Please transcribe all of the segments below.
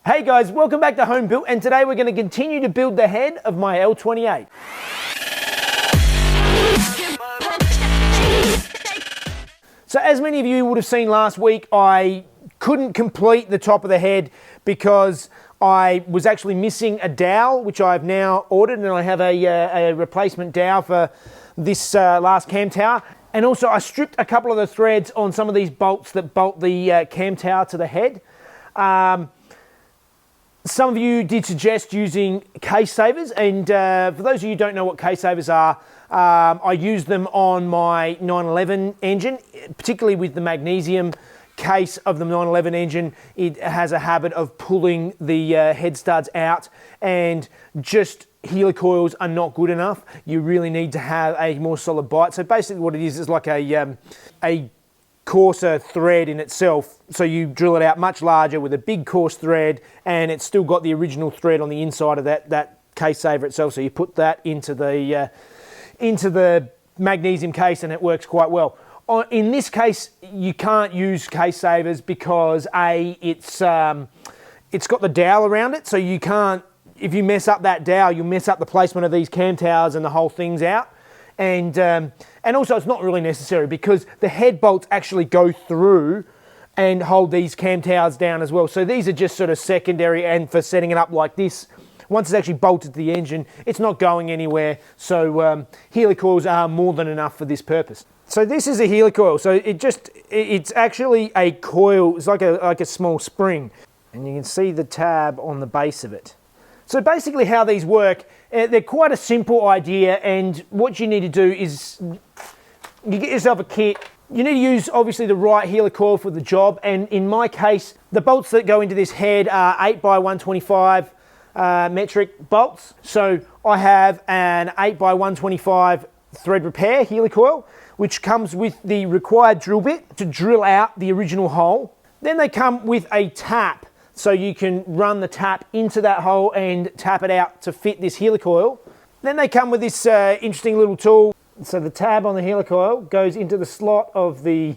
Hey guys, welcome back to Home Built, and today we're going to continue to build the head of my L28. So as many of you would have seen last week, I couldn't complete the top of the head because I was actually missing a dowel, which I've now ordered, and I have a replacement dowel for this last cam tower. And also I stripped a couple of the threads on some of these bolts that bolt the cam tower to the head. Some of you did suggest using case savers, and for those of you who don't know what case savers are, I use them on my 911 engine, particularly with the magnesium case of the 911 engine. It has a habit of pulling the head studs out, and just helicoils are not good enough. You really need to have a more solid bite. So basically what it is like a coarser thread in itself, so you drill it out much larger with a big coarse thread, and it's still got the original thread on the inside of that case saver itself, so you put that into the magnesium case and it works quite well. In this case you can't use case savers because it's got the dowel around it, so you can't, if you mess up that dowel, you'll mess up the placement of these cam towers and the whole thing's out. And also it's not really necessary because the head bolts actually go through and hold these cam towers down as well. So these are just sort of secondary, and for setting it up like this, once it's actually bolted to the engine, it's not going anywhere. So helicoils are more than enough for this purpose. So this is a helicoil. So it's actually a coil. It's like a small spring, and you can see the tab on the base of it. So basically how these work, they're quite a simple idea, and what you need to do is you get yourself a kit. You need to use obviously the right helicoil for the job, and in my case the bolts that go into this head are 8x125 metric bolts. So I have an 8x125 thread repair helicoil, which comes with the required drill bit to drill out the original hole. Then they come with a tap, so you can run the tap into that hole and tap it out to fit this helicoil. Then they come with this interesting little tool. So the tab on the helicoil goes into the slot of the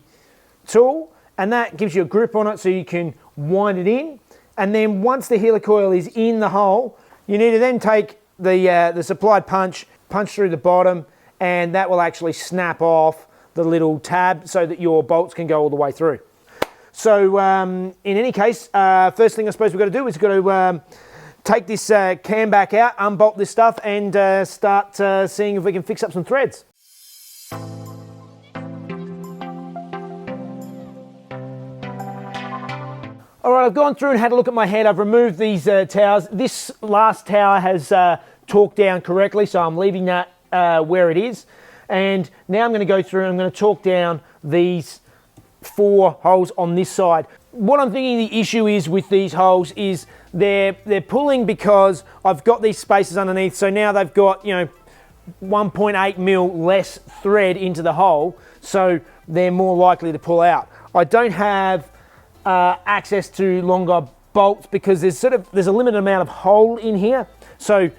tool, and that gives you a grip on it so you can wind it in. And then once the helicoil is in the hole, you need to then take the supplied punch through the bottom, and that will actually snap off the little tab so that your bolts can go all the way through. So in any case, first thing I suppose we've got to do is we've got to take this cam back out, unbolt this stuff, and start seeing if we can fix up some threads. All right, I've gone through and had a look at my head. I've removed these towers. This last tower has torqued down correctly, so I'm leaving that where it is. And now I'm going to go through and I'm going to torque down these 4 holes on this side. What I'm thinking the issue is with these holes is they're pulling because I've got these spaces underneath, so now they've got 1.8 mil less thread into the hole, so they're more likely to pull out. I don't have access to longer bolts because there's a limited amount of hole in here, so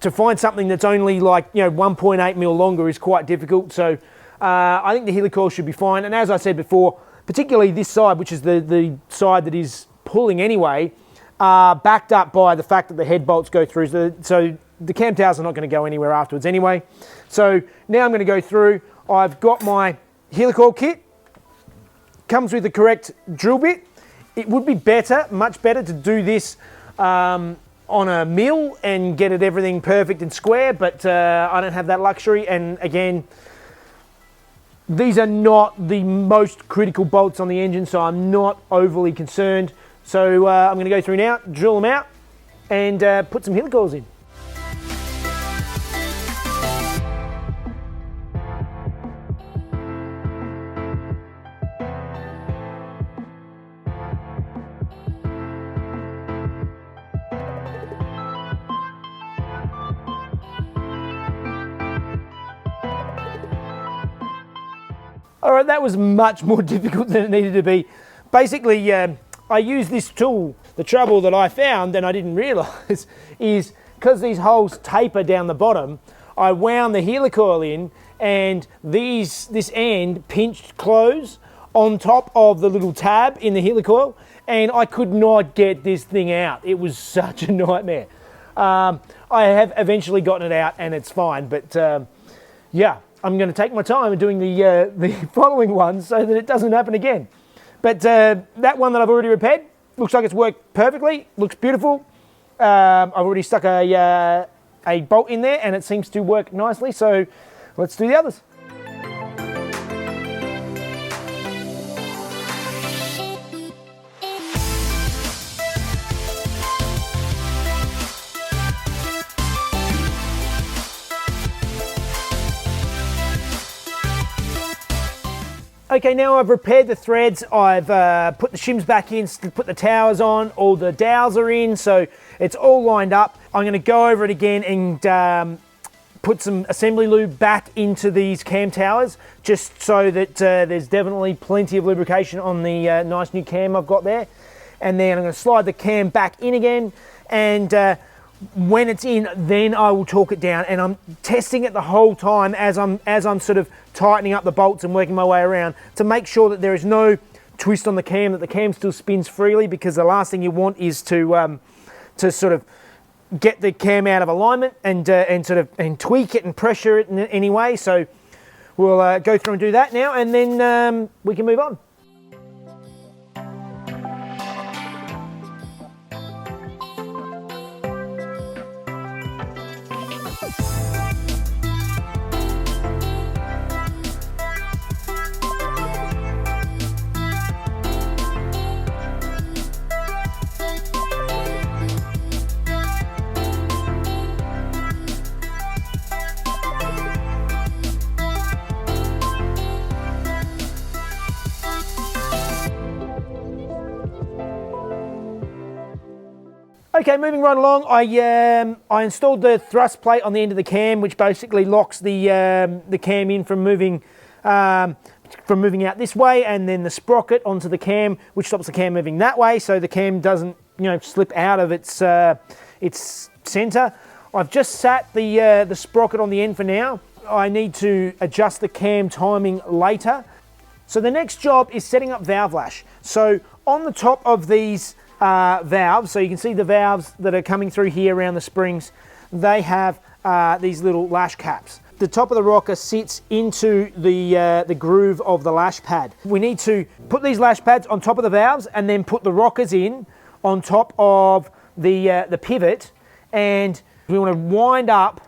to find something that's only like 1.8 mil longer is quite difficult. So I think the helicoil should be fine, and as I said before, particularly this side, which is the side that is pulling anyway, backed up by the fact that the head bolts go through, so the cam towers are not going to go anywhere afterwards anyway. So now I'm going to go through. I've got my helicoil kit, comes with the correct drill bit. It would be much better to do this on a mill and get it everything perfect and square, but I don't have that luxury, and again, these are not the most critical bolts on the engine, so I'm not overly concerned. So I'm going to go through now, drill them out, and put some helicoils in. All right, that was much more difficult than it needed to be. Basically, I used this tool. The trouble that I found, and I didn't realise, is because these holes taper down the bottom, I wound the helicoil in, and this end pinched close on top of the little tab in the helicoil, and I could not get this thing out. It was such a nightmare. I have eventually gotten it out and it's fine, but yeah, I'm going to take my time in doing the following ones so that it doesn't happen again. But that one that I've already repaired looks like it's worked perfectly, looks beautiful. I've already stuck a bolt in there and it seems to work nicely, so let's do the others. Okay, now I've repaired the threads, I've put the shims back in, put the towers on, all the dowels are in, so it's all lined up. I'm going to go over it again and put some assembly lube back into these cam towers, just so that there's definitely plenty of lubrication on the nice new cam I've got there. And then I'm going to slide the cam back in again, and when it's in, then I will torque it down, and I'm testing it the whole time as I'm sort of tightening up the bolts and working my way around to make sure that there is no twist on the cam, that the cam still spins freely, because the last thing you want is to sort of get the cam out of alignment and tweak it and pressure it in any way. So we'll go through and do that now, and then we can move on. Okay, moving right along, I installed the thrust plate on the end of the cam, which basically locks the cam in from moving out this way, and then the sprocket onto the cam, which stops the cam moving that way, so the cam doesn't, slip out of its center. I've just sat the sprocket on the end for now. I need to adjust the cam timing later. So the next job is setting up valve lash. So on the top of these valves, so you can see the valves that are coming through here around the springs, they have these little lash caps. The top of the rocker sits into the groove of the lash pad. We need to put these lash pads on top of the valves and then put the rockers in on top of the pivot, and we want to wind up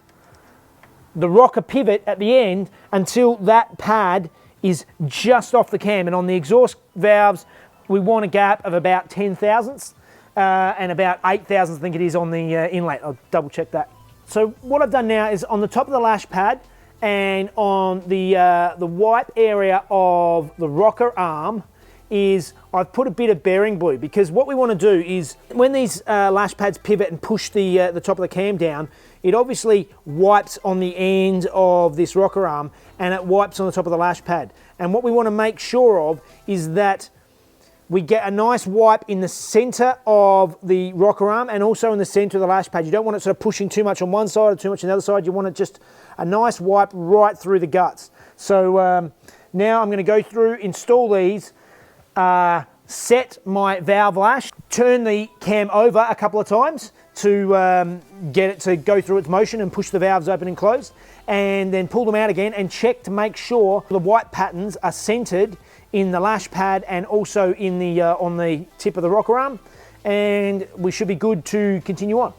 the rocker pivot at the end until that pad is just off the cam. And on the exhaust valves, we want a gap of about 10 thousandths and about 8 thousandths, I think it is, on the inlet. I'll double check that. So what I've done now is on the top of the lash pad and on the wipe area of the rocker arm is I've put a bit of bearing glue, because what we want to do is when these lash pads pivot and push the top of the cam down, it obviously wipes on the end of this rocker arm and it wipes on the top of the lash pad. And what we want to make sure of is that we get a nice wipe in the center of the rocker arm and also in the center of the lash pad. You don't want it sort of pushing too much on one side or too much on the other side. You want it just a nice wipe right through the guts. So now I'm going to go through, install these, set my valve lash, turn the cam over a couple of times to get it to go through its motion and push the valves open and closed, and then pull them out again and check to make sure the wipe patterns are centered in the lash pad and also in the on the tip of the rocker arm, and we should be good to continue on.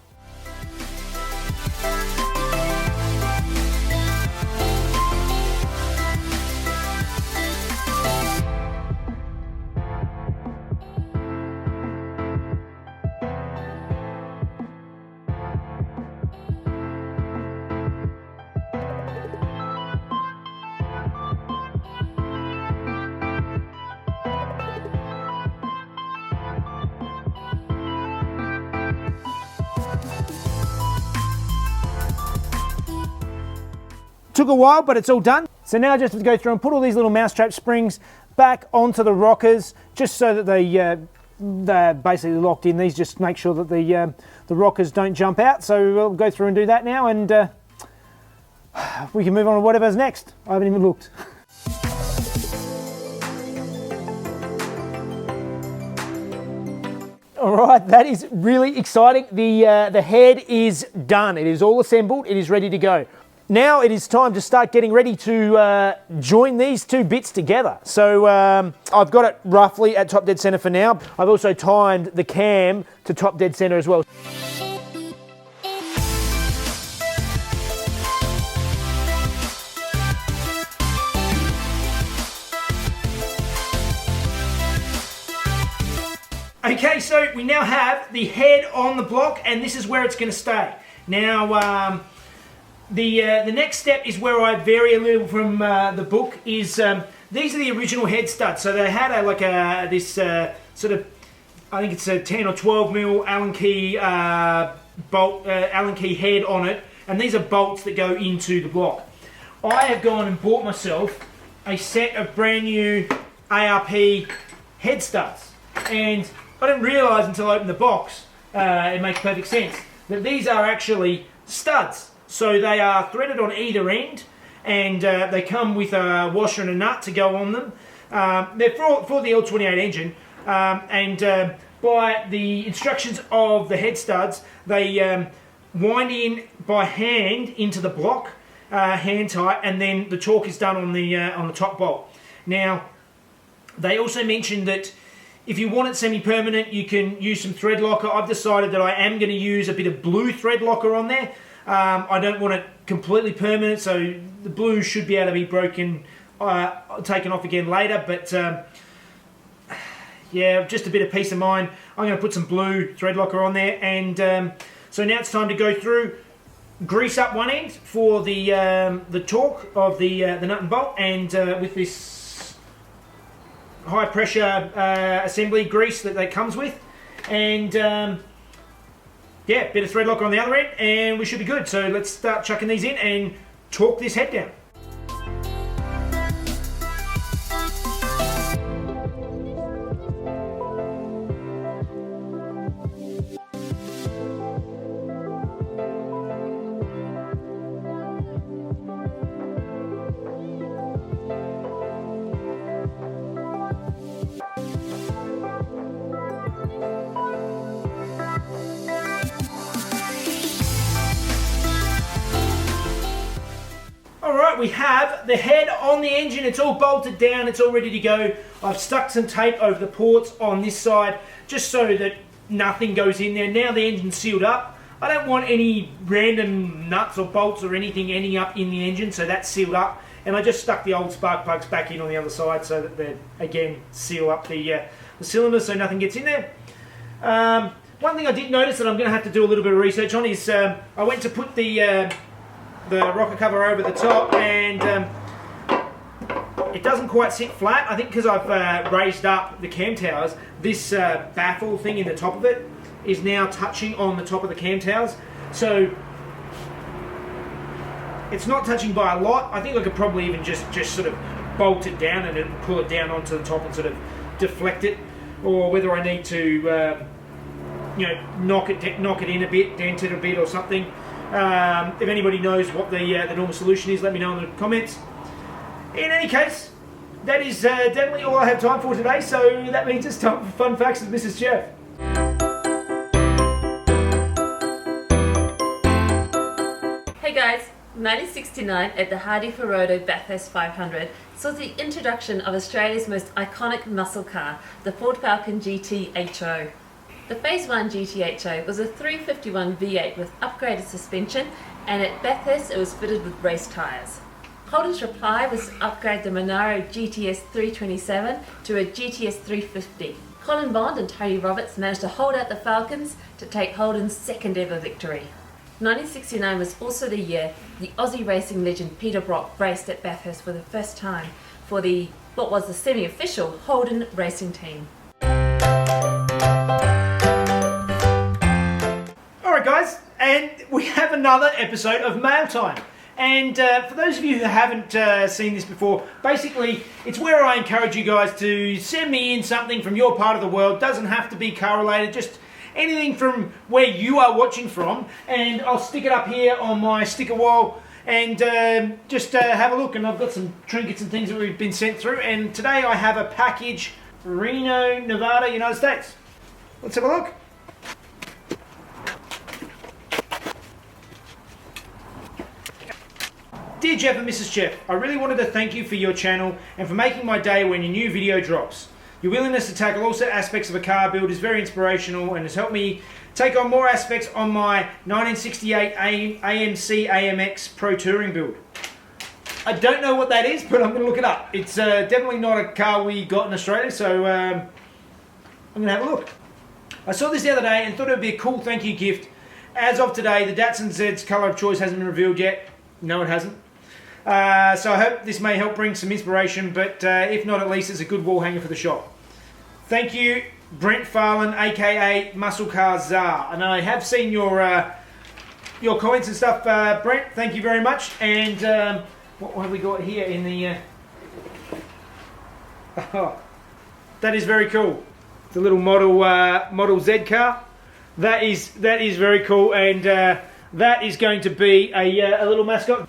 Took a while, but it's all done. So now I just have to go through and put all these little mousetrap springs back onto the rockers, just so that they're basically locked in. These just make sure that the rockers don't jump out. So we'll go through and do that now, and we can move on to whatever's next. I haven't even looked. All right, that is really exciting. The head is done. It is all assembled. It is ready to go. Now it is time to start getting ready to join these two bits together. So I've got it roughly at top dead center for now. I've also timed the cam to top dead center as well. Okay, so we now have the head on the block, and this is where it's going to stay. Now, the next step is where I vary a little from the book. Is these are the original head studs. So they had this sort of, I think it's a 10 or 12 mil Allen key bolt, Allen key head on it, and these are bolts that go into the block. I have gone and bought myself a set of brand new ARP head studs, and I didn't realise until I opened the box, it makes perfect sense, that these are actually studs. So they are threaded on either end, and they come with a washer and a nut to go on them. They're for the L28 engine, and by the instructions of the head studs, they wind in by hand into the block, hand tight, and then the torque is done on the top bolt. Now, they also mentioned that if you want it semi-permanent, you can use some thread locker. I've decided that I am going to use a bit of blue thread locker on there. I don't want it completely permanent, so the blue should be able to be broken, taken off again later, but yeah, just a bit of peace of mind. I'm going to put some blue thread locker on there, and so now it's time to go through, grease up one end for the torque of the nut and bolt, and with this high pressure assembly grease that comes with, and yeah, bit of thread locker on the other end, and we should be good. So let's start chucking these in and torque this head down. Alright, we have the head on the engine. It's all bolted down, it's all ready to go. I've stuck some tape over the ports on this side just so that nothing goes in there. Now the engine's sealed up. I don't want any random nuts or bolts or anything ending up in the engine, so that's sealed up. And I just stuck the old spark plugs back in on the other side so that they, again, seal up the cylinder so nothing gets in there. One thing I did notice that I'm going to have to do a little bit of research on is I went to put the rocker cover over the top, and it doesn't quite sit flat. I think because I've raised up the cam towers, this baffle thing in the top of it is now touching on the top of the cam towers. So it's not touching by a lot. I think I could probably even just sort of bolt it down and then pull it down onto the top and sort of deflect it, or whether I need to you know, knock it in a bit, dent it a bit or something. If anybody knows what the normal solution is, let me know in the comments. In any case, that is definitely all I have time for today, so that means it's time for Fun Facts with Mrs. Jeff. Hey guys, 1969 at the Hardy-Ferodo Bathurst 500 saw the introduction of Australia's most iconic muscle car, the Ford Falcon GT HO. The Phase 1 GT HO was a 351 V8 with upgraded suspension, and at Bathurst it was fitted with race tyres. Holden's reply was to upgrade the Monaro GTS 327 to a GTS 350. Colin Bond and Tony Roberts managed to hold out the Falcons to take Holden's second ever victory. 1969 was also the year the Aussie racing legend Peter Brock raced at Bathurst for the first time for what was the semi-official Holden racing team. Alright guys, and we have another episode of Mail Time. And for those of you who haven't seen this before, basically it's where I encourage you guys to send me in something from your part of the world. Doesn't have to be car related, just anything from where you are watching from, and I'll stick it up here on my sticker wall and just have a look. And I've got some trinkets and things that we've been sent through, and today I have a package, Reno, Nevada, United States. Let's have a look. Dear Jeff and Mrs. Jeff, I really wanted to thank you for your channel and for making my day when your new video drops. Your willingness to tackle all set aspects of a car build is very inspirational and has helped me take on more aspects on my 1968 AMC AMX Pro Touring build. I don't know what that is, but I'm going to look it up. It's definitely not a car we got in Australia, so I'm going to have a look. I saw this the other day and thought it would be a cool thank you gift. As of today, the Datsun Z's colour of choice hasn't been revealed yet. No, it hasn't. So I hope this may help bring some inspiration, but if not, at least it's a good wall hanger for the shop. Thank you, Brent Farland, aka Muscle Car Czar. And I have seen your comments and stuff, Brent. Thank you very much. And what have we got here in the? Oh, that is very cool. The little Model Z car. That is very cool, and that is going to be a little mascot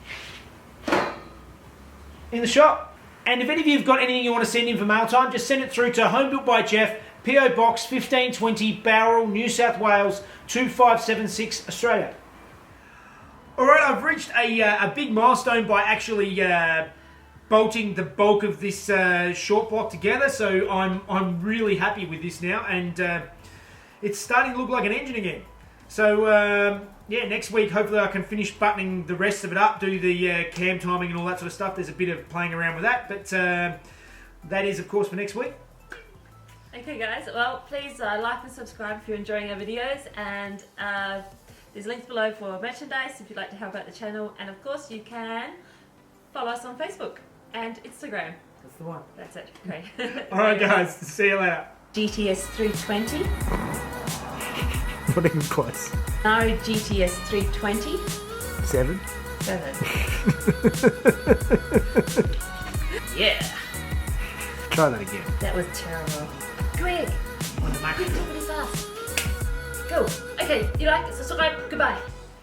in the shop. And if any of you have got anything you want to send in for mail time, just send it through to Home Built by Jeff, PO Box 1520, Bowral, New South Wales 2576, Australia. Alright, I've reached a big milestone by actually bolting the bulk of this short block together, so I'm really happy with this now, and it's starting to look like an engine again. So yeah, next week hopefully I can finish buttoning the rest of it up, do the cam timing and all that sort of stuff. There's a bit of playing around with that, but that is of course for next week. Okay guys, well please like and subscribe if you're enjoying our videos, and there's links below for merchandise if you'd like to help out the channel, and of course you can follow us on Facebook and Instagram. That's the one. That's it. Okay. Alright guys, see you later. GTS 320. Not even close. No, GTS 320. 7. 7. Yeah. Try that again. That was terrible. Quick! Quick, do it fast. Go. Okay, you like it? Subscribe. Goodbye.